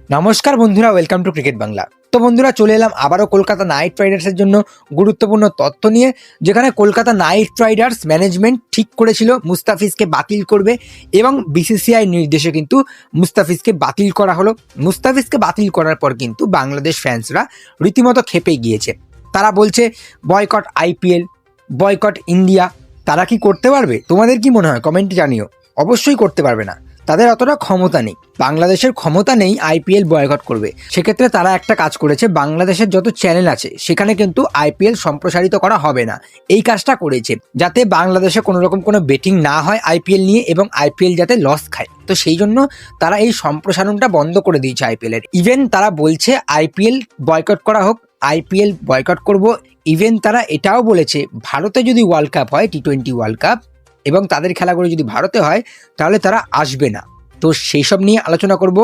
নমস্কার বন্ধুরা, welcome to cricket Bangla. তো বন্ধুরা, চলে এলাম আবারও কলকাতা নাইট রাইডার্সের জন্য গুরুত্বপূর্ণ তথ্য নিয়ে, যেখানে কলকাতা নাইট রাইডার্স ম্যানেজমেন্ট ঠিক করেছিল মুস্তাফিজকে বাতিল করবে এবং বিসিসিআই নির্দেশে কিন্তু মুস্তাফিজকে বাতিল করা হলো। মুস্তাফিজকে বাতিল করার পর কিন্তু বাংলাদেশ ফ্যান্সরা রীতিমতো ক্ষেপে গিয়েছে। তারা বলছে বয়কট আইপিএল, বয়কট ইন্ডিয়া। তারা কি করতে পারবে? তোমাদের কি মনে হয়? কমেন্টে জানিও। অবশ্যই করতে পারবে না, তাদের অতটা ক্ষমতা নেই। বাংলাদেশের ক্ষমতা নেই আইপিএল বয়কট করবে। সেক্ষেত্রে তারা একটা কাজ করেছে, বাংলাদেশের যত চ্যানেল আছে সেখানে কিন্তু আইপিএল সম্প্রসারিত করা হবে না। এই কাজটা করেছে যাতে বাংলাদেশে কোনো রকম কোনো বেটিং না হয় আইপিএল নিয়ে, এবং আইপিএল যাতে লস খায়। তো সেই জন্য তারা এই সম্প্রসারণটা বন্ধ করে দিয়েছে আইপিএল এর। ইভেন তারা বলছে আইপিএল বয়কট করা হোক, আইপিএল বয়কট করব। ইভেন তারা এটাও বলেছে ভারতে যদি ওয়ার্ল্ড কাপ হয়, টি-20 ওয়ার্ল্ড কাপ, এবং তাদের খেলাগুলো যদি ভারতে হয় তাহলে তারা আসবে না। তো সেই সব নিয়ে আলোচনা করব।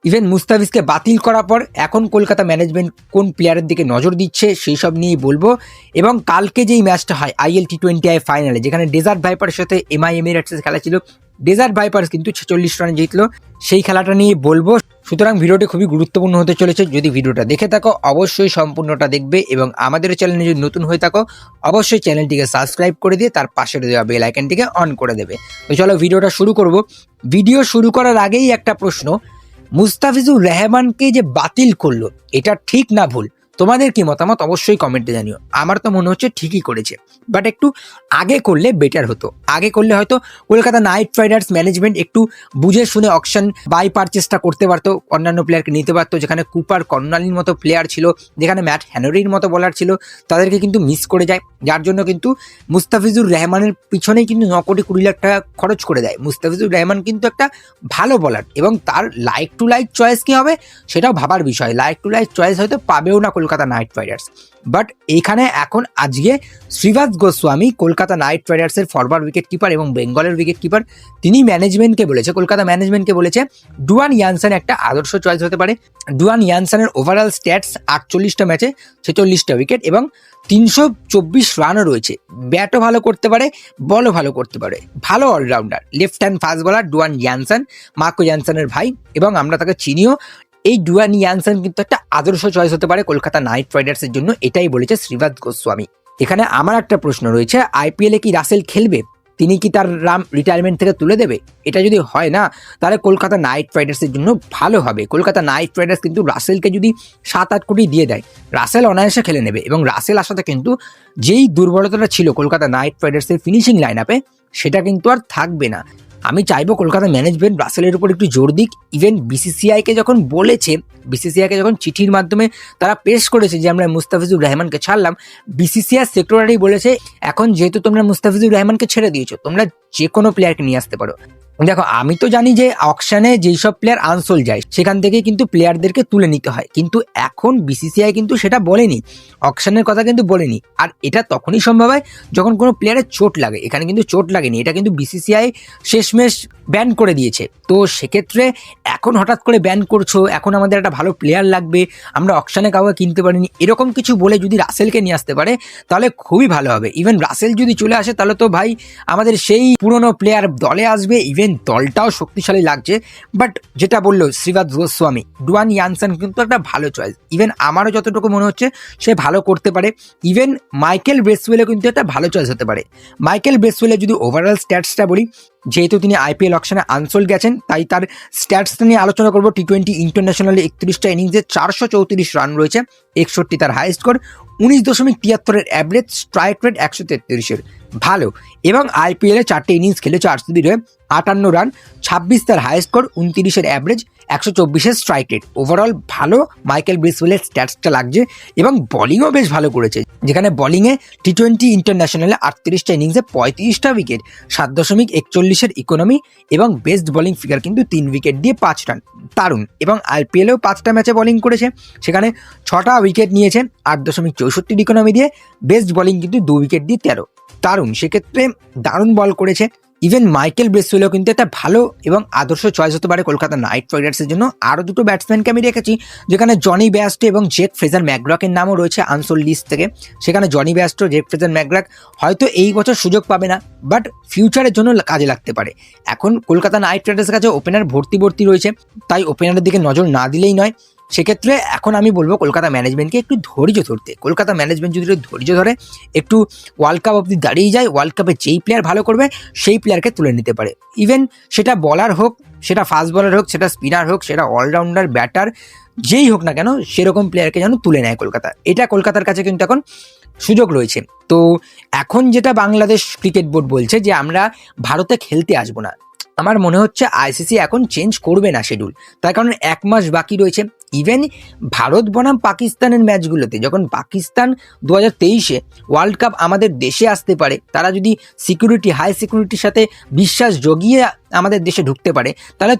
ইভেন মুস্তাফিজকে বাতিল করার পর এখন কলকাতা ম্যানেজমেন্ট কোন প্লেয়ারের দিকে নজর দিচ্ছে সেই সব নিয়েই বলবো। এবং কালকে যেই ম্যাচটা হয় আইএল টি-20 ফাইনালে, যেখানে ডেজার্ট ভাইপারের সাথে এমআই এমিরেটসের খেলা ছিল, ডেজার্ট ভাইপার্স কিন্তু 46 রানে জিতলো, সেই খেলাটা নিয়ে বলবো। সুতরাং ভিডিওটি খুবই গুরুত্বপূর্ণ হতে চলেছে। যদি ভিডিওটা দেখে থাকো অবশ্যই সম্পূর্ণটা দেখবে, এবং আমাদের চ্যানেলে যদি নতুন হয়ে থাকো অবশ্যই চ্যানেলটিকে সাবস্ক্রাইব করে দিয়ে তার পাশে দেওয়া বেল আইকনটিকে অন করে দেবে। তো চলো ভিডিওটা শুরু করব। ভিডিও শুরু করার আগেই একটা প্রশ্ন, মুস্তাফিজুর রহমানকে যে বাতিল করলো, এটা ঠিক না ভুল? তোমাদের কি মতামত অবশ্যই কমেন্টে জানিও। আমার তো মনে হচ্ছে ঠিকই করেছে, বাট একটু আগে করলে বেটার হতো। আগে করলে হয়তো কলকাতা নাইট রাইডার্স ম্যানেজমেন্ট একটু বুঝে শুনে অকশন বাই পারচেসটা করতে পারতো, অন্যান্য প্লেয়ারকে নিতে পারতো। যেখানে কুপার কর্নালির মতো প্লেয়ার ছিল, যেখানে ম্যাট হ্যানরির মতো বলার ছিল, তাদেরকে কিন্তু মিস করে যায়। যার জন্য কিন্তু মুস্তাফিজুর রহমানের পিছনেই কিন্তু 9 কোটি 20 লাখ টাকা খরচ করে দেয়। মুস্তাফিজুর রহমান কিন্তু একটা ভালো বলার, এবং তার লাইক টু লাইক চয়েস কি হবে সেটাও ভাবার বিষয়। লাইক টু লাইক চয়েস হয়তো পাবেও না কলকাতা নাইট রাইডার্স, বাট এইখানে এখন আজকে শ্রীবাস গোস্বামী, কলকাতা নাইট রাইডার্সের ফরওয়ার্ড উইকেট কিপার এবং বেঙ্গলের উইকেট কিপার, তিনি ম্যানেজমেন্টকে বলেছে, কলকাতা ম্যানেজমেন্টকে বলেছে ডুয়ান ইয়ানসন একটা আদর্শ চয়েস হতে পারে। ডুয়ান ইয়ানসনের ওভারঅল স্ট্যাটস 48টা ম্যাচে 46টা উইকেট এবং 324 রানও রয়েছে। ব্যাটও ভালো করতে পারে, বলও ভালো করতে পারে, ভালো allrounder. Left hand fast bowler Duan Jansen, Marco ইয়ানসনের ভাই, এবং আমরা তাকে চিনিও। এই ডুয়ান ইয়ানসন কিন্তু একটা আদর্শ চয়েস হতে পারে কলকাতা নাইট রাইডার্সের জন্য, এটাই বলেছে শ্রীবাস গোস্বামী। এখানে আমার একটা প্রশ্ন রয়েছে, আইপিএলে কি রাসেল খেলবে? তিনি কি তার রিটায়ারমেন্ট থেকে তুলে দেবে? এটা যদি হয় না, তাহলে কলকাতা নাইট রাইডার্সের জন্য ভালো হবে। কলকাতা নাইট রাইডার্স কিন্তু রাসেলকে যদি 7-8 কোটি দিয়ে দেয়, রাসেল অনায়াসে খেলে নেবে। এবং রাসেল আসাতে কিন্তু যেই দুর্বলতাটা ছিল কলকাতা নাইট রাইডার্সের ফিনিশিং লাইন আপে, সেটা কিন্তু আর থাকবে না। আমি চাইবো কলকাতা ম্যানেজমেন্ট রাসেলের উপর একটু জোর দিক। ইভেন বিসিসিআইকে যখন বলেছে, বিসিসিআইকে যখন চিঠির মাধ্যমে তারা পেশ করেছে যে আমরা মুস্তাফিজুর রহমানকে ছাড়লাম, বিসিসিআই সেক্রেটারি বলেছে এখন যেহেতু তোমরা মুস্তাফিজুর রহমানকে ছেড়ে দিয়েছো, তোমরা যে কোনো প্লেয়ারকে নিয়ে আসতে পারো। দেখো, আমি তো জানি যে অকশনে যেই সব প্লেয়ার আনসোল যায় সেখান থেকে কিন্তু প্লেয়ারদেরকে তুলে নিতে হয়, কিন্তু এখন বিসিসিআই কিন্তু সেটা বলেনি, অকশনের কথা কিন্তু বলেনি। আর এটা তখনই সম্ভব হয় যখন কোনো প্লেয়ারের চোট লাগে। এখানে কিন্তু চোট লাগেনি, এটা কিন্তু বিসিসিআই শেষমেশ ব্যান করে দিয়েছে। তো সেক্ষেত্রে এখন হঠাৎ করে ব্যান করছো, এখন আমাদের একটা ভালো প্লেয়ার লাগবে, আমরা অকশনে কাউকে কিনতে পারিনি, এরকম কিছু বলে যদি রাসেলকে নিয়ে আসতে পারে তাহলে খুবই ভালো হবে। ইভেন রাসেল যদি চলে আসে তাহলে তো ভাই আমাদের সেই পুরনো প্লেয়ার দলে আসবে, ইভেন দলটাও শক্তিশালী লাগছে। বাট যেটা বললো শ্রীবাস গোস্বামী, ডুয়ান ইয়ানসন কিন্তু একটা ভালো চয়েস। ইভেন আমারও যতটুকু মনে হচ্ছে সে ভালো করতে পারে। ইভেন মাইকেল ব্রেসওয়েলও কিন্তু একটা ভালো চয়েস হতে পারে। মাইকেল ব্রেসওয়েলে যদি ওভারঅল স্ট্যাটসটা বলি, যেহেতু তিনি আইপিএল অকশনে আনসোল গেছেন তাই তার স্ট্যাটসটা নিয়ে আলোচনা করবো। টি-20 ইন্টারন্যাশনালে 31টা ইনিংসে 434 রান রয়েছে, 61 তার high score, 19.73 average, strike rate 133, ভালো। এবং আইপিএলে 4টে ইনিংস খেলেছে আরসিবির হয়ে, 58 রান, 26 তার high score, 29 average, 124 strike rate. Overall ভালো মাইকেল ব্রেসওয়েলের স্ট্যাটসটা লাগছে, এবং বোলিংও বেশ ভালো করেছে। যেখানে বোলিংয়ে টি-20 ইন্টারন্যাশনালে 38টা ইনিংসে 35টা উইকেট, 7.41 ইকোনমি, এবং বেস্ট বোলিং ফিগার কিন্তু 3 উইকেট দিয়ে 5 রান, দারুণ। এবং আইপিএলেও 5টা ম্যাচে বোলিং করেছে, সেখানে 6টা উইকেট নিয়েছে 8.64 ইকোনমি দিয়ে, বেস্ট বোলিং কিন্তু 2 উইকেট দিয়ে 13, দারুণ। সেক্ষেত্রে দারুণ বল করেছে। ইভেন মাইকেল ব্রেসওয়েলও কিন্তু একটা ভালো এবং আদর্শ চয়েস হতে পারে কলকাতা নাইট রাইডার্সের জন্য। আরও দুটো ব্যাটসম্যানকে আমি রেখেছি, যেখানে জনি ব্যাস্টো এবং জেক ফ্রেজার ম্যাকগ্রাকের নামও রয়েছে আনসোল্ড লিস্ট থেকে। সেখানে জনি ব্যাস্টো, জেক ফ্রেজার ম্যাকগ্রাক হয়তো এই বছর সুযোগ পাবে না, বাট ফিউচারের জন্য কাজে লাগতে পারে। এখন কলকাতা নাইট রাইডার্সের কাছে ওপেনার ভর্তি রয়েছে, তাই ওপেনারের দিকে নজর না দিলেই নয়। সেক্ষেত্রে এখন আমি বলবো কলকাতা ম্যানেজমেন্টকে একটু ধৈর্য ধরতে। কলকাতা ম্যানেজমেন্ট যদি ধৈর্য ধরে একটু ওয়ার্ল্ড কাপ অবধি দাঁড়িয়ে যায়, ওয়ার্ল্ড কাপে যেই প্লেয়ার ভালো করবে সেই প্লেয়ারকে তুলে নিতে পারে। ইভেন সেটা বলার হোক, সেটা ফাস্ট বলার হোক, সেটা স্পিনার হোক, সেটা অলরাউন্ডার ব্যাটার, যেই হোক না কেন সেরকম প্লেয়ারকে যেন তুলে নেয় কলকাতা। এটা কলকাতার কাছে কিন্তু এখন সুযোগ রয়েছে। তো এখন যেটা বাংলাদেশ ক্রিকেট বোর্ড বলছে যে আমরা ভারতে খেলতে আসবো না, আমার মনে হচ্ছে আইসিসি এখন চেঞ্জ করবে না শিডিউল, তার কারণ 1 মাস বাকি রয়েছে। ইভেন ভারত বনাম পাকিস্তানের ম্যাচগুলোতে যখন পাকিস্তান 2023-এ ওয়ার্ল্ড কাপ আমাদের দেশে আসতে পারে, তারা যদি হাই সিকিউরিটির সাথে বিশ্বাস জগিয়ে আমাদের দেশে ঢুকতে পারে, তাহলে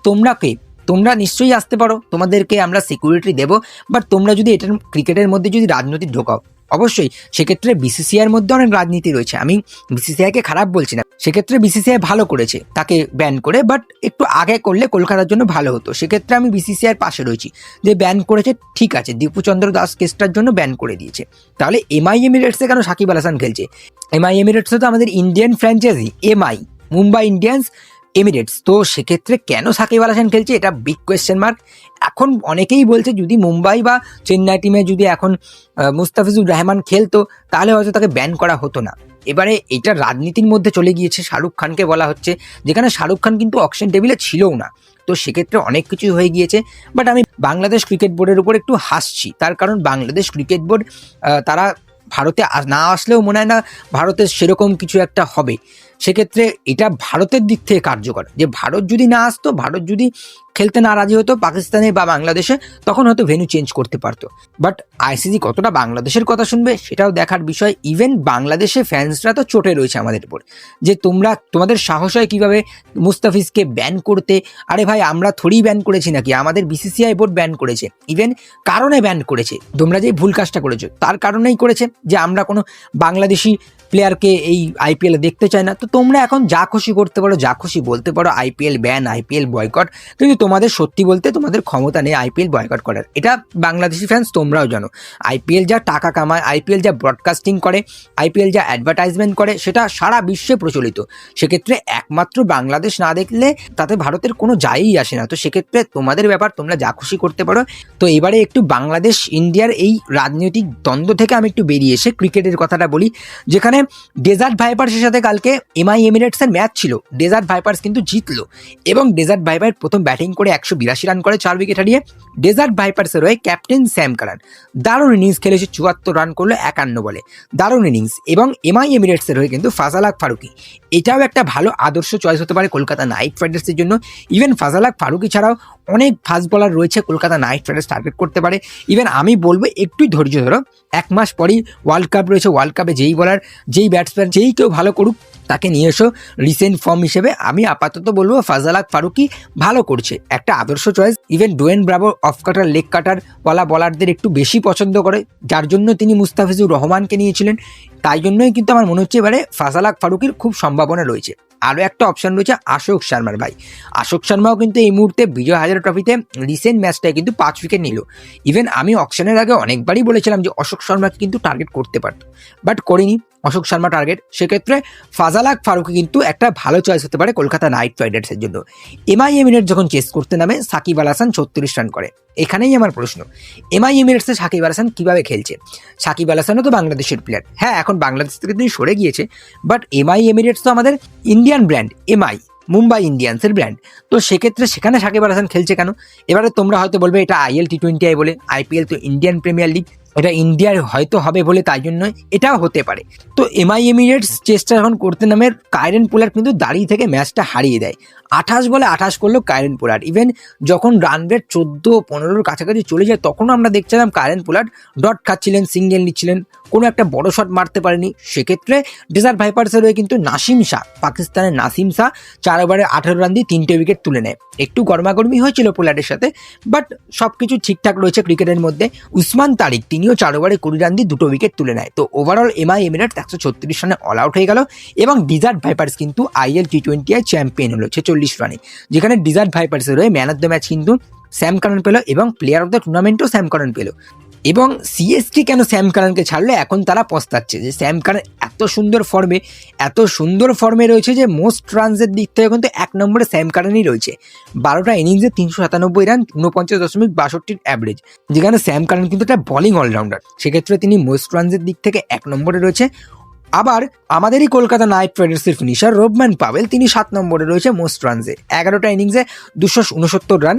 তোমরা নিশ্চয়ই আসতে পারো, তোমাদেরকে আমরা সিকিউরিটি দেবো। বাট তোমরা যদি এটার ক্রিকেটের মধ্যে যদি রাজনীতি ঢোকাও, অবশ্যই সেক্ষেত্রে বিসিসিআইয়ের মধ্যে অনেক রাজনীতি রয়েছে, আমি বিসিসিআইকে খারাপ বলছি না, সেক্ষেত্রে বিসিসিআই ভালো করেছে তাকে ব্যান করে, বাট একটু আগে করলে কলকাতার জন্য ভালো হতো। সেক্ষেত্রে আমি বিসিসিআইয়ের পাশে রয়েছি যে ব্যান করেছে ঠিক আছে, দীপুচন্দ্র দাস কেসটার জন্য ব্যান করে দিয়েছে। তাহলে এমআই এমিরেটসে কেন সাকিব আল হাসান খেলছে? এমআই এমিরেটসে তো আমাদের Indian franchise Mumbai Indians Emirates, তো সেক্ষেত্রে কেন সাকিব আল হাসান খেলছে, এটা বিগ কোয়েশ্চেন মার্ক। এখন অনেকেই বলছে যদি মুম্বাই বা চেন্নাই টিমে যদি এখন মুস্তাফিজুর রহমান খেলতো তাহলে হয়তো তাকে ব্যান করা হতো না। এবারে এটা রাজনীতির মধ্যে চলে গিয়েছে, শাহরুখ খানকে বলা হচ্ছে, যেখানে শাহরুখ খান কিন্তু অকশন টেবিলে ছিলও না। তো সেক্ষেত্রে অনেক কিছুই হয়ে গিয়েছে। বাট আমি বাংলাদেশ ক্রিকেট বোর্ডের উপর একটু হাসছি, তার কারণ বাংলাদেশ ক্রিকেট বোর্ড তারা ভারতে না আসলেও মনে হয় না ভারতের সেরকম কিছু একটা হবে। সেক্ষেত্রে এটা ভারতের দিক থেকে কার্যকর, যে ভারত যদি না আসতো, ভারত যদি খেলতে না রাজি হতো পাকিস্তানে বা বাংলাদেশে, তখন হয়তো ভেন্যু চেঞ্জ করতে পারতো। বাট আইসিসি কতটা বাংলাদেশের কথা শুনবে সেটাও দেখার বিষয়। ইভেন বাংলাদেশে ফ্যান্সরা তো চটে রয়েছে আমাদের উপর, যে তোমাদের সাহস হয় কীভাবে মুস্তাফিজকে ব্যান করতে। আরে ভাই, আমরা থোড়ি ব্যান করেছি নাকি, আমাদের বিসিসিআই বোর্ড ব্যান করেছে। ইভেন কারণে ব্যান করেছে, তোমরা যে ভুল কাজটা করেছো তার কারণেই করেছে, যে আমরা কোনো বাংলাদেশি প্লেয়ারকে এই আইপিএল দেখতে চাই না। তো তোমরা এখন যা খুশি করতে পারো, যা খুশি বলতে পারো, আইপিএল ব্যান, আইপিএল বয়কট, কিন্তু তোমাদের সত্যি বলতে তোমাদের ক্ষমতা নেই আইপিএল বয়কট করার। এটা বাংলাদেশি ফ্যান্স তোমরাও জানো। আইপিএল যা টাকা কামায়, আইপিএল যা ব্রডকাস্টিং করে, আইপিএল যা অ্যাডভার্টাইজমেন্ট করে, সেটা সারা বিশ্বে প্রচলিত। সেক্ষেত্রে একমাত্র বাংলাদেশ না দেখলে তাতে ভারতের কোনো যায়ই আসে না। তো সেক্ষেত্রে তোমাদের ব্যাপার, তোমরা যা খুশি করতে পারো। তো এবারে একটু বাংলাদেশ ইন্ডিয়ার এই রাজনৈতিক দ্বন্দ্ব থেকে আমি একটু বেরিয়ে এসে ক্রিকেটের কথাটা বলি, যেখানে ডেজার্ট ভাইপার্সের সাথে কালকে এমআই এমিরেটসের ম্যাচ ছিল। ডেজার্ট ভাইপার্স কিন্তু জিতলো এবং ডেজার্ট ভাইপার প্রথম ব্যাটিং করে 182 রান করে 4 উইকেট হারিয়ে। ডেজার্ট ভাইপার্সের হয়ে ক্যাপ্টেন স্যাম কারান দারুণ ইনিংস খেলেছে, 74 রান করলো 51 বলে, দারুণ ইনিংস। এবং এমআই এমিরেটসের হয়ে কিন্তু ফাজাল ফারুকি, এটাও একটা ভালো আদর্শ চয়েস হতে পারে কলকাতা নাইট রাইডার্সের জন্য। ইভেন ফাজাল ফারুকি ছাড়াও অনেক ফাস্ট বলার রয়েছে কলকাতা নাইট রাইডার্স টার্গেট করতে পারে। ইভেন আমি বলবো একটু ধৈর্য ধরো, 1 মাস পরেই ওয়ার্ল্ড কাপ রয়েছে। ওয়ার্ল্ড কাপে যেই বলার, যেই ব্যাটসম্যান, যেই কেউ ভালো করুক তাকে নিয়ে এসো রিসেন্ট ফর্ম হিসেবে। আমি আপাতত বলবো ফাজাল ফারুকি ভালো করছে, একটা আদর্শ choice. Even Dwayne Bravo off cutter, leg cutter বলারদের একটু বেশি পছন্দ করে, যার জন্য তিনি মুস্তাফিজুর রহমানকে নিয়েছিলেন। তাই জন্যই কিন্তু আমার মনে হচ্ছে এবারে ফাজাল ফারুকির খুব সম্ভাবনা রয়েছে। আরও একটা অপশন রয়েছে আশোক শর্মার। ভাই, আশোক শর্মাও কিন্তু এই মুহূর্তে বিজয় হাজারে ট্রফিতে রিসেন্ট ম্যাচটায় কিন্তু 5 উইকেট নিল। ইভেন আমি অকশনের আগে অনেকবারই বলেছিলাম যে অশোক শর্মাকে কিন্তু টার্গেট করতে পারতো, বাট করিনি অশোক শর্মা টার্গেট। সেক্ষেত্রে ফাজাল ফারুকি কিন্তু একটা ভালো চয়েস হতে পারে কলকাতা নাইট রাইডার্সের জন্য। এমআই এমিরেটস যখন চেস করতে নামে, সাকিব আল হাসান 36 রান করে। এখানেই আমার প্রশ্ন, এমআই এমিরেটসে সাকিব আল হাসান কীভাবে খেলছে? সাকিব আল হাসানও তো বাংলাদেশের প্লেয়ার, হ্যাঁ এখন বাংলাদেশ থেকে তিনি সরে গিয়েছে, বাট এমআই এমিরেটস তো আমাদের ইন্ডিয়ান ব্র্যান্ড, মুম্বাই ইন্ডিয়ান্সের ব্র্যান্ড। তো সেক্ষেত্রে সেখানে সাকিব আল হাসান খেলছে কেন? এবারে তোমরা হয়তো বলবে এটা আইএল টি20 বলে, আইপিএল তো ইন্ডিয়ান প্রিমিয়ার লিগ, এটা ইন্ডিয়ার হয়তো হবে বলে তাই জন্য এটাও হতে পারে। তো এমআই এমিরেটস চেষ্টা যখন করতে নামে, কায়রেন পোলার্ড কিন্তু দাঁড়িয়ে থেকে ম্যাচটা হারিয়ে দেয়। 28 বলে 28 করলো কায়রেন পোলার্ড। ইভেন যখন রান রেট 14-15 কাছাকাছি চলে যায়, তখনও আমরা দেখছিলাম কায়রেন পোলার্ড ডট খাচ্ছিলেন, সিঙ্গেল নিচ্ছিলেন, কোনো একটা বড় শট মারতে পারেনি। সেক্ষেত্রে ডেজার্ট ভাইপার্সের হয়ে কিন্তু নাসিম শাহ, পাকিস্তানের নাসিম শাহ 4 ওভারে 18 রান দিয়ে 3টে উইকেট তুলে নেয়। একটু গরমাগরমি হয়েছিল পোলার্ডের সাথে, বাট সব কিছু ঠিকঠাক রয়েছে ক্রিকেটের মধ্যে। উসমান তারিক তিনিও তিনিও 4 ওভারে 20 রান দিয়ে 2টো উইকেট তুলে নেয়। তো ওভারঅল এমআই এমিরেটস 136 রানে অল আউট হয়ে গেল এবং ডিজার্ট ভাইপার্স কিন্তু আইএল টি20 চ্যাম্পিয়ন হলো 46 রানে, যেখানে ডিজার্ট ভাইপার্সের হয়ে ম্যান অফ দ্য ম্যাচ কিন্তু স্যাম কারান পেল এবং প্লেয়ার অফ দ্য টুর্নামেন্টও স্যাম কারান পেল। এবং সিএসকে কেন স্যাম কারানকে ছাড়লো এখন তারা পস্তাচ্ছে যে স্যাম কারান এত সুন্দর ফর্মে রয়েছে যে মোস্ট রানসের দিক থেকে কিন্তু 1 নম্বরে স্যাম কারানই রয়েছে। 12টা ইনিংসে 397 রান, 49.62 অ্যাভারেজ, যেখানে স্যাম কারান কিন্তু একটা বোলিং অলরাউন্ডার, সেক্ষেত্রে তিনি মোস্ট রানসের দিক থেকে 1 নম্বরে রয়েছে। আবার আমাদেরই কলকাতা নাইট রাইডার্সের ফিনিশার রোবম্যান পাওয়েল, তিনি 7 নম্বরে রয়েছে মোস্ট রানসে, 11টা ইনিংসে 269 রান,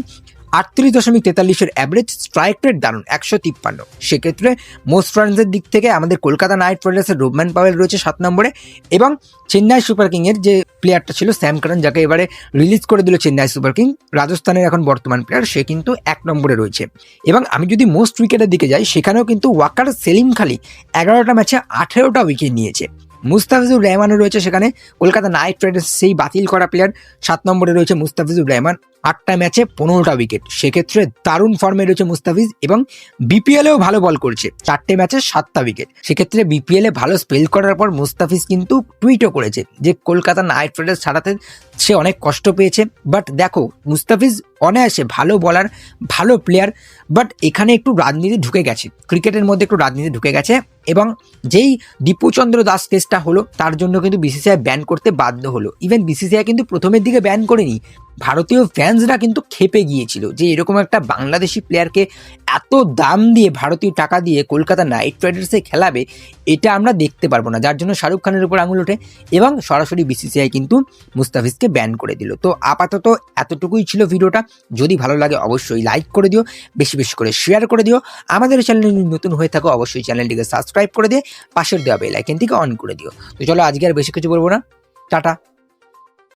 38.43 অ্যাভারেজ, স্ট্রাইক রেট দারুণ 153। সেক্ষেত্রে মোস্ট রানসের দিক থেকে আমাদের কলকাতা নাইট রাইডার্সের রোবম্যান পাওয়েল রয়েছে 7 নম্বরে এবং চেন্নাই সুপার কিংয়ের যে প্লেয়ারটা ছিল স্যাম কারান, যাকে এবারে রিলিজ করে দিল চেন্নাই সুপার কিং, রাজস্থানের এখন বর্তমান প্লেয়ার, সে কিন্তু 1 নম্বরে রয়েছে। এবং আমি যদি মোস্ট উইকেটের দিকে যাই, সেখানেও কিন্তু ওয়াকার সেলিম খালি 11টা ম্যাচে 18টা উইকেট নিয়েছে। মুস্তাফিজুর রহমানও রয়েছে সেখানে, কলকাতা নাইট রাইডার্স সেই বাতিল করা প্লেয়ার, 7 নম্বরে রয়েছে মুস্তাফিজুর রহমান, 8টা ম্যাচে 15টা উইকেট, সেক্ষেত্রে দারুণ ফর্মে রয়েছে মুস্তাফিজ এবং বিপিএলেও ভালো বল করছে, 4টে ম্যাচে 7টা উইকেট। সেক্ষেত্রে বিপিএলে ভালো স্পেল করার পর মুস্তাফিজ কিন্তু টুইটও করেছে যে কলকাতা নাইট রাইডার্স ছাড়াতে সে অনেক কষ্ট পেয়েছে, বাট দেখো মুস্তাফিজ অনায়াসে ভালো বলার, ভালো প্লেয়ার, বাট এখানে একটু রাজনীতি ঢুকে গেছে, ক্রিকেটের মধ্যে একটু রাজনীতি ঢুকে গেছে এবং যেই দীপুচন্দ্র দাস কেসটা হলো তার জন্য কিন্তু বিসিসিআই ব্যান করতে বাধ্য হলো। ইভেন বিসিসিআই কিন্তু প্রথমের দিকে ব্যান করেনি, ভারতীয় ফ্যান্সরা কিন্তু খেপে গিয়েছিল যে এরকম একটা বাংলাদেশি প্লেয়ারকে এত দাম দিয়ে, ভারতীয় টাকা দিয়ে কলকাতা নাইট রাইডার্সে খেলাবে, এটা আমরা দেখতে পারবো না, যার জন্য শাহরুখ খানের উপর আঙুল ওঠে এবং সরাসরি বিসিসিআই কিন্তু মুস্তাফিজকে ব্যান করে দিল। তো আপাতত এতটুকুই ছিল ভিডিওটা। যদি ভালো লাগে অবশ্যই লাইক করে দিও, বেশি বেশি করে শেয়ার করে দিও, আমাদের চ্যানেলে নতুন হয়ে থাকো অবশ্যই চ্যানেলটিকে সাবস্ক্রাইব করে দিয়ে পাশের দেওয়া বেল আইকনটিকে অন করে দিও। তো চলো আজকে আর বেশি কিছু বলবো না, টাটা।